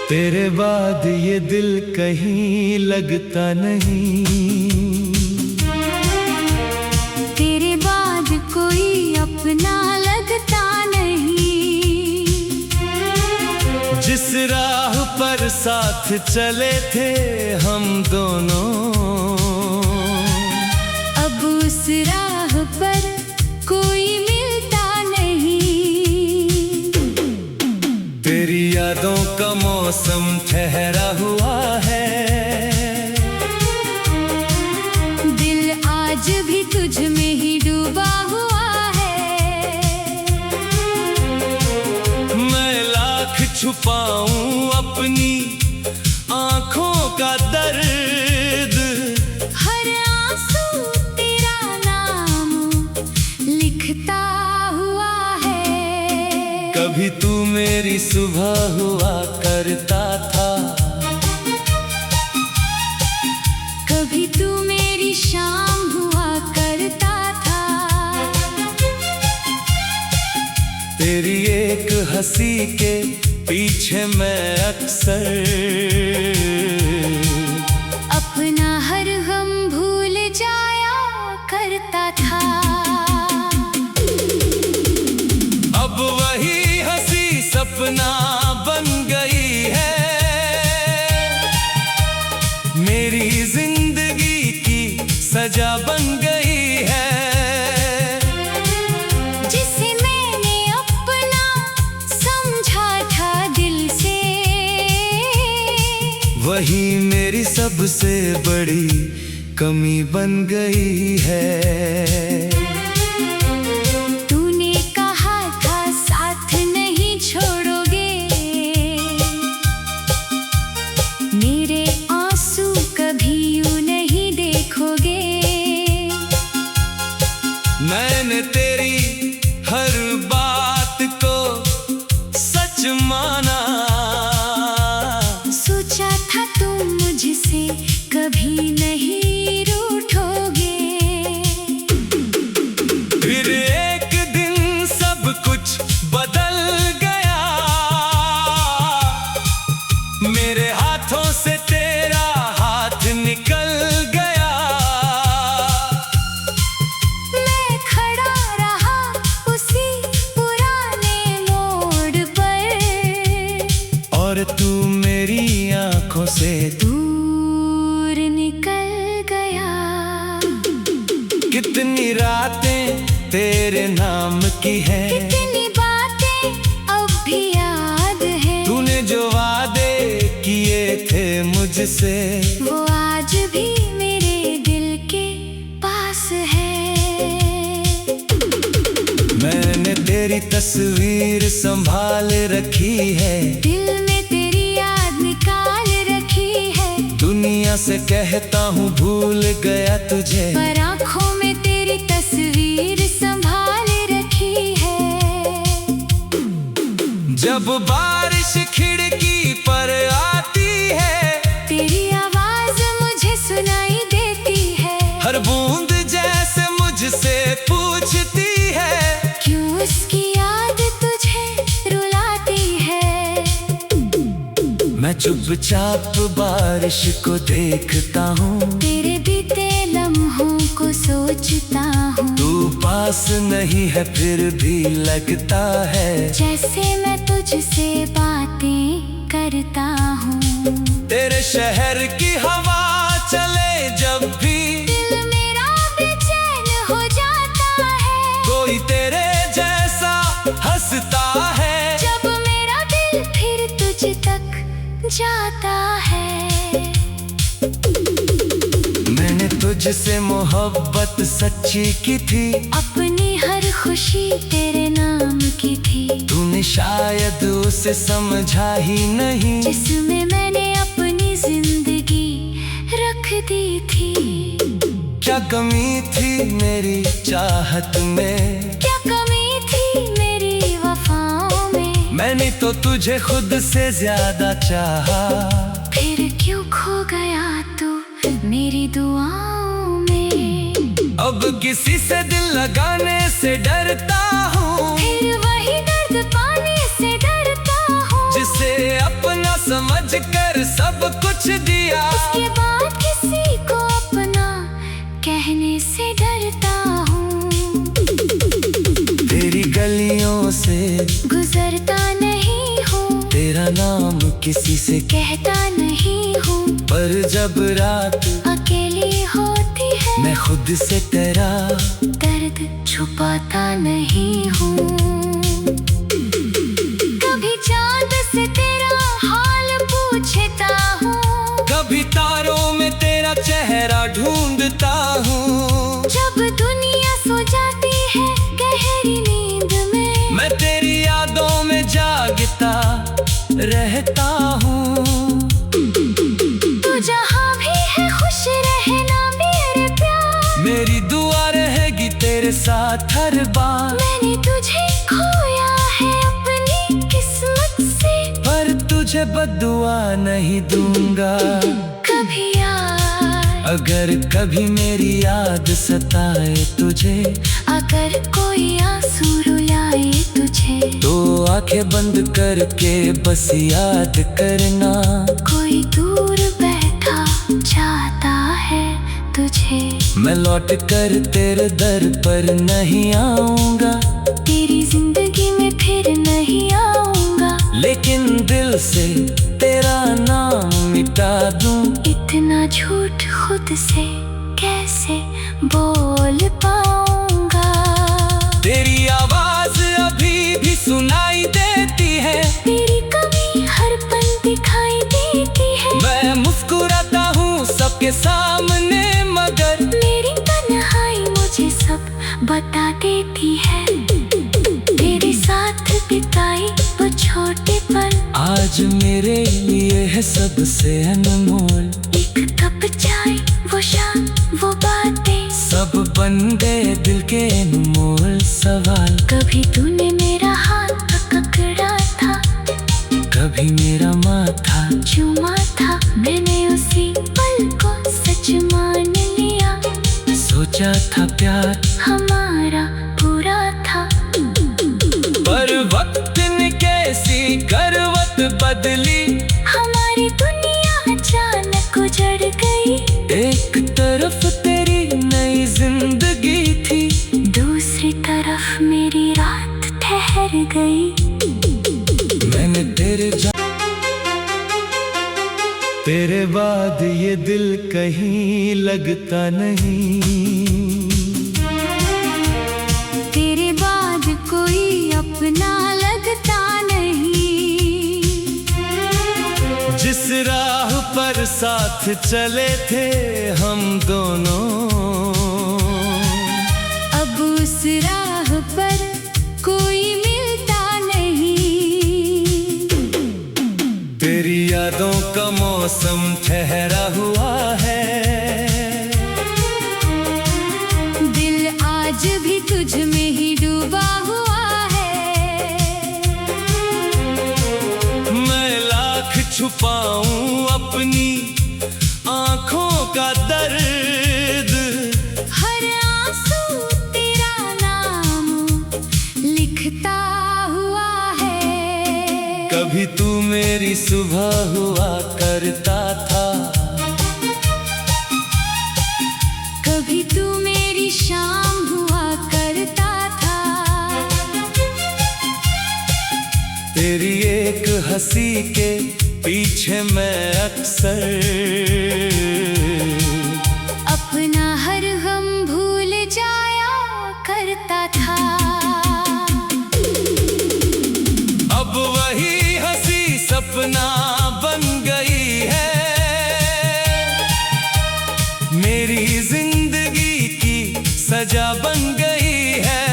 तेरे बाद ये दिल कहीं लगता नहीं, तेरे बाद कोई अपना लगता नहीं। जिस राह पर साथ चले थे हम दोनों, अब उस राह पर कोई मिलता नहीं। तेरी यादों का मौसम ठहरा हुआ है, दिल आज भी तुझ में ही डूबा हुआ है। मैं लाख छुपाऊं अपनी आंखों का दर्द, हर आंसू तेरा नाम लिखता हुआ है। कभी तू मेरी सुबह हुआ करता था, कभी तू मेरी शाम हुआ करता था। तेरी एक हंसी के पीछे मैं अक्सर अपना हर गम भूल जाया करता था। अब वही हंसी सपना बन गई है, मेरी जिंदगी की सजा बन गई है। जिसे मैंने अपना समझा था दिल से, वही मेरी सबसे बड़ी कमी बन गई है। तूने कहा था साथ नहीं छोड़ोगे, मेरे आंसू कभी यूं नहीं देखोगे। मैंने तेरी हर बात को सच माना, सोचा था तुम मुझसे कभी नहीं रूठोगे। फिर एक दिन सब कुछ बदल गया, मेरे हाथों से तेरा हाथ निकल गया। मैं खड़ा रहा उसी पुराने मोड़ पर, और तू मेरी आंखों से दूर निकल गया। कितनी रातें तेरे नाम की हैं, कितनी बातें अब भी याद है। तूने जो वादे किए थे मुझसे, वो आज भी मेरे दिल के पास है। मैंने तेरी तस्वीर संभाल रखी है, दिल में तेरी याद निकाल रखी है। दुनिया से कहता हूँ भूल गया तुझे, पर आँखों में तेरी तस्वीर संभाल रखी है। जब बारिश खिड़की पर आती है, तेरी आवाज मुझे सुनाई देती है। हर बूंद जैसे मुझसे पूछती है, क्यों उसकी याद तुझे रुलाती है। मैं चुपचाप बारिश को देखता हूँ, तेरे बीते लम्हों को सोचता हूँ। तू पास नहीं है फिर भी लगता है, जैसे मैं तुझसे बातें करता हूँ। तेरे शहर की हवा चले जब भी, दिल मेरा बेचैन हो जाता है। कोई तेरे जैसा हंसता है, जब मेरा दिल फिर तुझ तक जाता है। मैंने तुझसे मोहब्बत सच्ची की थी, अपनी हर खुशी तेरे नाम की थी। तूने शायद उसे समझा ही नहीं, जिसमें मैंने अपनी जिंदगी रख दी थी। क्या कमी थी मेरी चाहत में, क्या कमी थी मेरी वफाओं में। मैंने तो तुझे खुद से ज्यादा चाहा, फिर क्यों खो गया तू मेरी दुआओं में। अब किसी से दिल लगाने से डरता हूँ, फिर वही दर्द पाने से डरता हूँ। जिसे अपना समझ समझ कर सब कुछ दिया। उसके बाद किसी को अपना कहने से डरता हूँ। तेरी गलियों से गुजरता नहीं हूँ, तेरा नाम किसी से कहता नहीं हूँ। पर जब रात अकेली होती है, मैं खुद से तेरा दर्द छुपाता नहीं हूँ। कभी चांद से तेरा हाल पूछता हूँ, कभी तारों में तेरा चेहरा ढूंढता हूँ। जब दुनिया सो जाती है गहरी नींद में, मैं तेरी यादों में जागता रहता हूँ। तू जहाँ भी है खुश रहना मेरे प्यार। मेरी दुआ रहेगी तेरे साथ हर बार। मैंने तुझे खोया है अपनी किस्मत से, पर तुझे बद्दुआ नहीं दूंगा। कभी यार अगर कभी मेरी याद सताए तुझे, अगर कोई आंसू रुलाए तुझे, तो आंखें बंद करके बस याद करना। कोई दूर बैठा चाहता है तुझे। मैं लौट कर तेरे दर पर नहीं आऊंगा, तेरी जिंदगी में फिर नहीं आऊंगा, लेकिन दिल से तेरा नाम मिटा दूं। इतना झूठ खुद से कैसे बोल पाऊंगा। तेरी आवाज अभी भी सुनाई देती है, तेरी कमी हर पल दिखाई देती है। मैं मुस्कुराता हूँ सबके सामने, मगर मेरी तन्हाई मुझे सब बता देती है। तेरे साथ बिताई वो छोटे पल आज मेरे लिए है सबसे अनमोल। एक कप चाय, वो शाम, वो बातें, सब बन गए दिल के अनमोल सवाल। कभी तूने मेरा हाथ पकड़ा था, कभी मेरा माथा चूमा था। मैंने उसी पल को सच मान लिया, सोचा था प्यार हमारा पूरा था। पर वक्त ने कैसी करवट बदली, हमारी दुनिया अचानक उजड़ गई। एक तरफ तेरी नई जिंदगी थी, दूसरी तरफ मेरी रात ठहर गई। मैंने तेरे बाद ये दिल कहीं लगता नहीं। तेरे बाद कोई अपना लगता नहीं। जिस राह पर साथ चले थे हम दोनों, अब उस राह पर कोई मिलता नहीं। तेरी यादों का मौसम ठहरा हुआ है, दिल आज भी तुझ में ही डूबा हुआ है। मैं लाख छुपाऊं अपनी आंखों का दर्द, हर आंसू तेरा नाम लिखता हुआ है। कभी तू मेरी सुबह हुआ करता था, कभी तू मेरी शाम हुआ करता था। तेरी एक हंसी के पीछे मैं अक्सर अपना हर गम भूल जाया करता था। अब वही हंसी सपना बन गई है, मेरी जिंदगी की सजा बन गई है।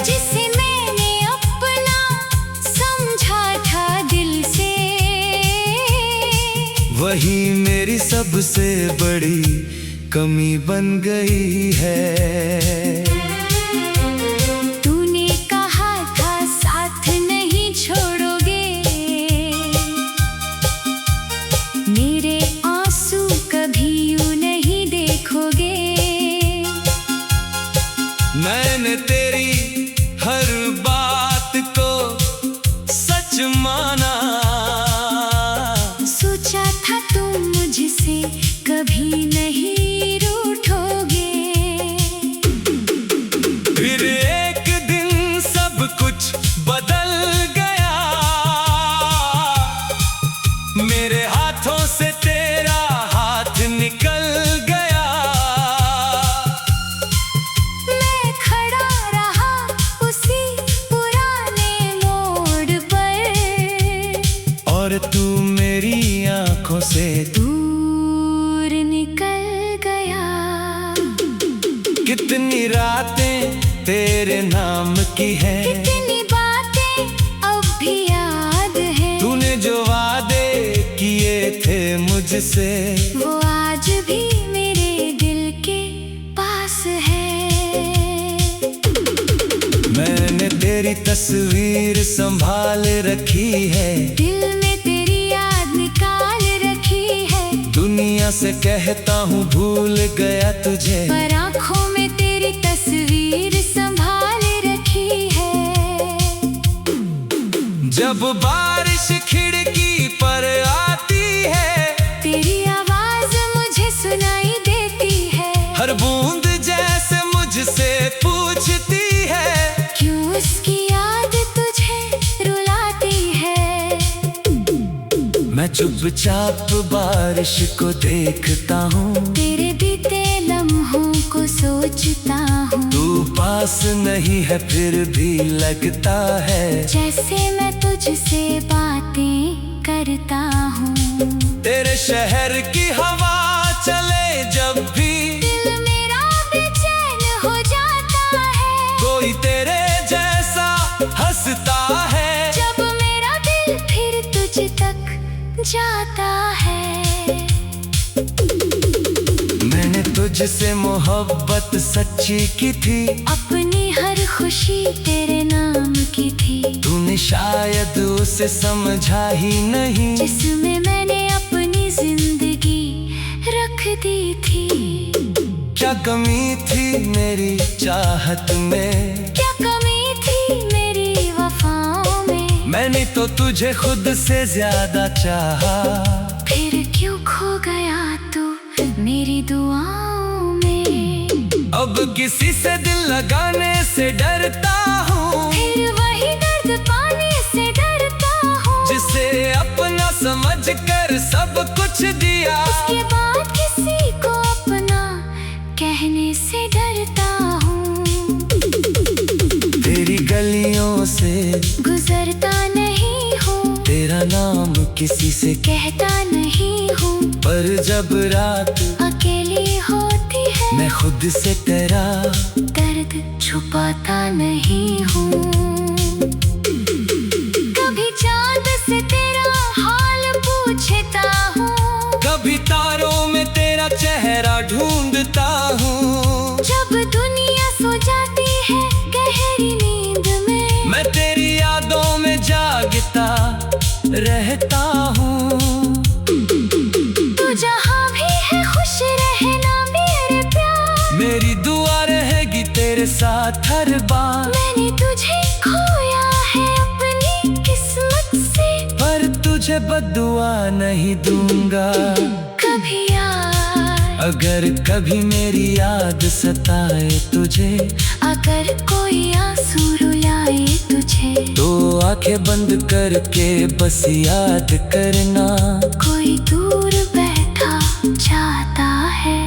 जिसे मैंने अपना समझा था दिल से, वही मेरी सबसे बड़ी कमी बन गई है। तूने कहा था साथ नहीं छोड़ोगे, मेरे आंसू कभी यूं नहीं देखोगे। मैंने तेरी हर बात को सच माना, और तू मेरी आंखों से दूर निकल गया। कितनी रातें तेरे नाम की है, कितनी बातें अब भी याद है। तूने जो वादे किए थे मुझसे, वो आज भी मेरे दिल के पास है। मैंने तेरी तस्वीर संभाल रखी है, दिल में तेरी याद निकाल रखी है। दुनिया से कहता हूँ भूल गया तुझे, पर आँखों में तेरी तस्वीर संभाल रखी है। जब बारिश खिड़की पर आती है, तेरी आवाज मुझे सुनाई देती है। हर बूंद जैसे मुझसे पूछती है, क्यों उसकी याद तुझे रुलाती है। मैं चुपचाप बारिश को देखता हूँ, तेरे बीते लम्हों को सोचता हूँ। तू पास नहीं है फिर भी लगता है, जैसे मैं तुझसे बातें करता हूँ। तेरे शहर की हवा चले जब भी, दिल मेरा बेचैन हो जाता है। कोई तेरे जैसा हंसता है, जब मेरा दिल फिर तुझ तक जाता है। मैंने तुझसे मोहब्बत सच्ची की थी, अपनी हर खुशी तेरे नाम की थी। तूने शायद उसे समझा ही नहीं, जिसमें मैंने अपनी जिंदगी रख दी थी। क्या कमी थी मेरी चाहत में, क्या कमी थी मेरी वफाओं में। मैंने तो तुझे खुद से ज्यादा चाहा, फिर क्यों खो गया तू मेरी दुआओं में। अब किसी से दिल लगाने से डरता हूँ, फिर वही दर्द पाने से डरता हूँ। जिसे अपना समझ कर सब कुछ दिया, उसके बाद किसी को अपना कहने से डरता हूँ। तेरी गलियों से गुजरता नहीं हूँ, तेरा नाम किसी से, कहता नहीं हूँ। पर जब रात अकेली होती है, मैं खुद से तेरा दर्द छुपाता नहीं हूँ। कभी चांद से तेरा हाल पूछता हूँ, कभी तारों में तेरा चेहरा ढूंढता हूँ। जब दुनिया सो जाती है गहरी नींद में, मैं तेरी यादों में जागता रहता हूँ। तू जहाँ भी है खुश रहना मेरे प्यार। मेरी दुआ रहेगी तेरे साथ हर बार, मैंने तुझे खोया है अपनी किस्मत से, पर तुझे बद्दुआ नहीं दूंगा। कभी यार अगर कभी मेरी याद सताए तुझे, अगर कोई आंसू रुलाए तुझे, तो आंखें बंद करके बस याद करना। कोई दूर बैठा चाहता है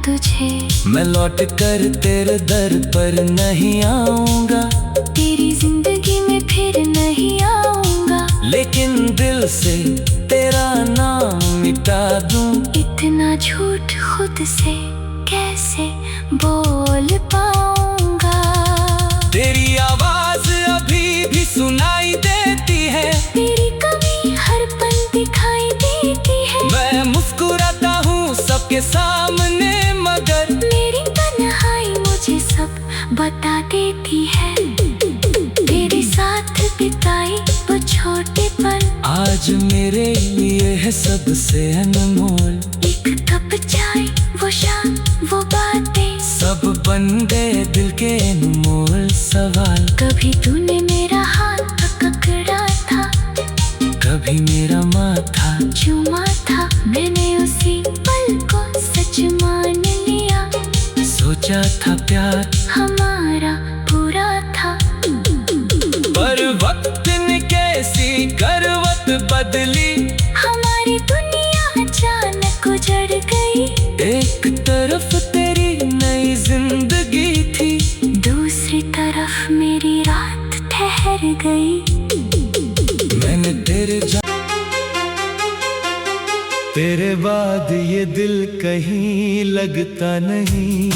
तुझे। मैं लौट कर तेरे दर पर नहीं आऊंगा, तेरी जिंदगी में फिर नहीं आऊंगा, लेकिन दिल से तेरा नाम मिटा दूं। इतना झूठ खुद से कैसे बोल पाऊंगा। तेरी आवाज अभी भी सुनाई देती है, तेरी कमी हर पल दिखाई देती है। मैं मुस्कुराता हूँ सबके सामने, मगर मेरी तन्हाई मुझे सब बता देती है। तेरे साथ बिताई वो छोटे पल, आज मेरे लिए है सबसे अनमोल। एक कप चाय वो शाम वो बातें, सब बन गए दिल के अनमोल सवाल। कभी तूने मेरा हाथ पकड़ा था, कभी मेरा माथा चूमा था। मैंने उसी पल को सच मान लिया, सोचा था प्यार हमारा पूरा था। पर वक्त ने कैसी करवट बदली, हमारी दुनिया अचानक उजड़ गई। एक तरफ तेरी नई जिंदगी थी, दूसरी तरफ मेरी रात ठहर गई। मैंने तेरे तेरे बाद ये दिल कहीं लगता नहीं,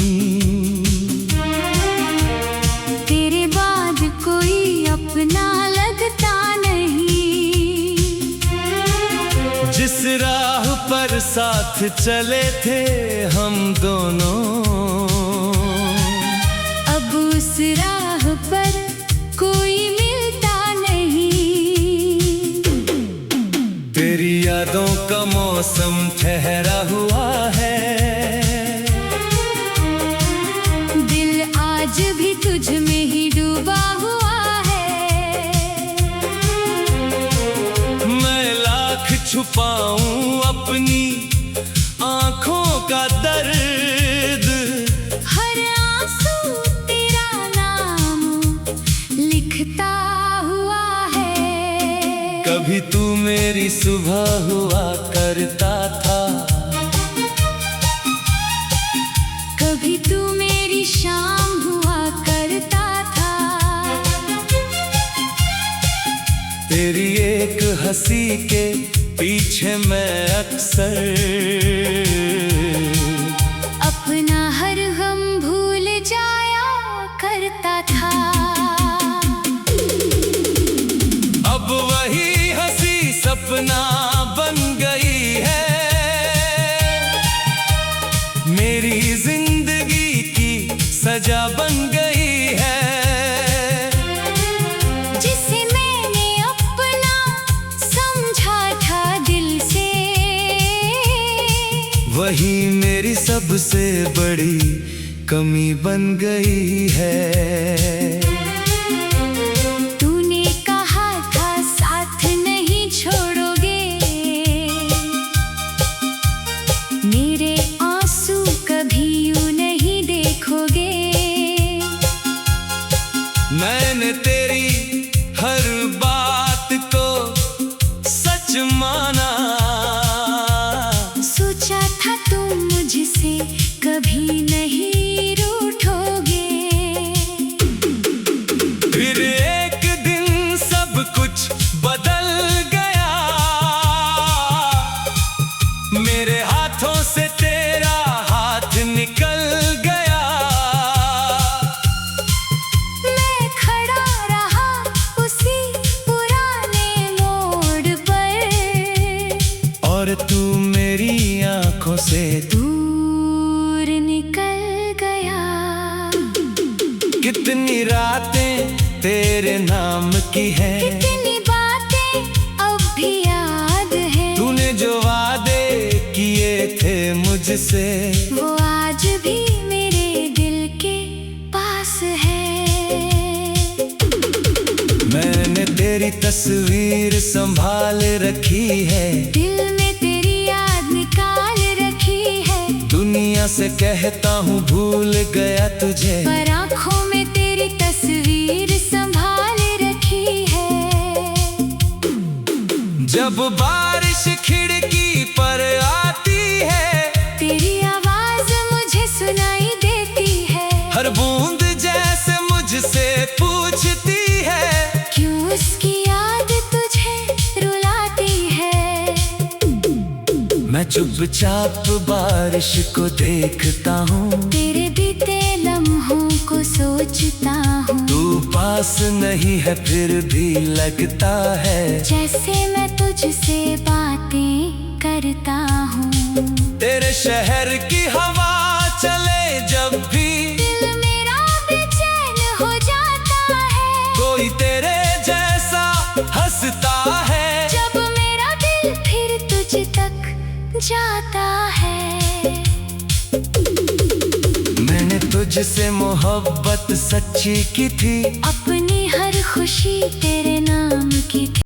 तेरे बाद कोई अपना लगता नहीं। जिस राह पर साथ चले थे हम दोनों, अब उस राह पर कोई मिलता नहीं। तेरी यादों का मौसम ठहरा हुआ है, दिल आज भी तुझ में ही डूबा हुआ है। मैं लाख छुपाऊं अपनी आंखों का दर्द, हर आंसू तेरा नाम लिखता हुआ है। कभी तू मेरी सुबह हुआ करता था, कभी तू मेरी शाम हुआ करता था। तेरी एक हंसी के पीछे मैं अक्सर अपना हर गम भूल जाया करता था। अब वही हंसी सपना बन गई है, मेरी जिंदगी की सजा बन गई है। जिसे मैंने अपना समझा था दिल से, वही मेरी सबसे बड़ी कमी बन गई है। तूने कहा था साथ नहीं छोड़ोगे, मेरे आंसू कभी यूं नहीं देखोगे। मैंने तेरी हर बात को सच माना, सोचा था तुम मुझसे कभी नहीं रूठोगे। फिर एक दिन सब कुछ बदल गया, मेरे हाथों से तेरा हाथ निकल गया। मैं खड़ा रहा उसी पुराने मोड़ पर, और तू मेरी आंखों से दूर निकल गया। कितनी रातें तेरे नाम की हैं, कितनी बातें अब भी याद है। तूने जो वादे किए थे मुझसे, वो आज भी मेरे दिल के पास है। मैंने तेरी तस्वीर संभाल रखी है, दिल में तेरी याद निकाल रखी है। दुनिया से कहता हूँ भूल गया तुझे, पर आँखों में तेरी तस्वीर संभाल रखी है। जब बारिश खिड़की पर आती है, तेरी आवाज मुझे सुनाई देती है। हर बूंद जैसे मुझसे पूछती है, क्यों उसकी याद तुझे रुलाती है। मैं चुपचाप बारिश को देखता हूँ, तेरे बीते लम्हों को सोचता हूँ। तू पास नहीं है फिर भी लगता है, जैसे मैं तुझसे बातें करता हूँ। तेरे शहर की हवा चले जब भी, दिल मेरा बेचैन हो जाता है। कोई तेरे जैसा हंसता है, जब मेरा दिल फिर तुझ तक जाता है। मैंने तुझसे मोहब्बत सच्ची की थी, अपनी हर खुशी तेरे